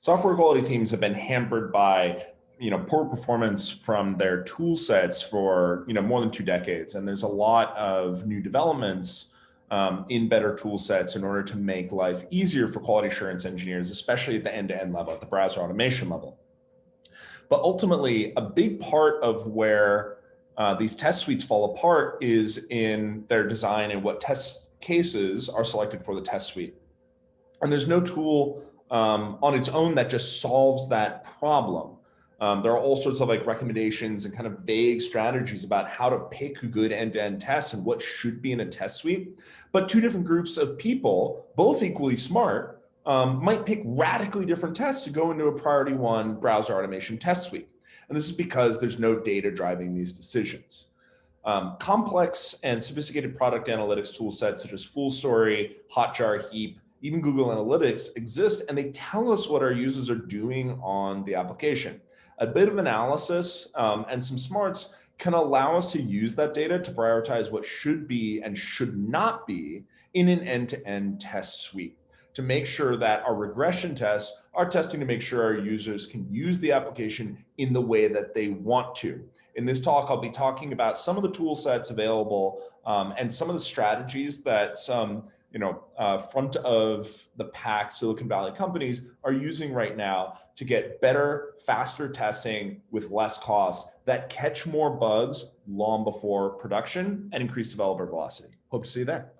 software quality teams have been hampered by poor performance from their tool sets for more than 2 decades, and there's a lot of new developments in better tool sets in order to make life easier for quality assurance engineers, especially at the end-to-end level, at the browser automation level. But ultimately, a big part of where these test suites fall apart is in their design and what test cases are selected for the test suite. And there's no tool on its own that just solves that problem. There are all sorts of recommendations and kind of vague strategies about how to pick good end-to-end tests and what should be in a test suite. But two different groups of people, both equally smart, might pick radically different tests to go into a priority one browser automation test suite. And this is because there's no data driving these decisions. Complex and sophisticated product analytics tool sets such as FullStory, Hotjar, Heap, even Google Analytics exist, and they tell us what our users are doing on the application. A bit of analysis and some smarts can allow us to use that data to prioritize what should be and should not be in an end-to-end test suite, to make sure that our regression tests are testing to make sure our users can use the application in the way that they want to. In this talk, I'll be talking about some of the tool sets available and some of the strategies that some front of the pack Silicon Valley companies are using right now to get better, faster testing with less cost that catch more bugs long before production and increase developer velocity. Hope to see you there.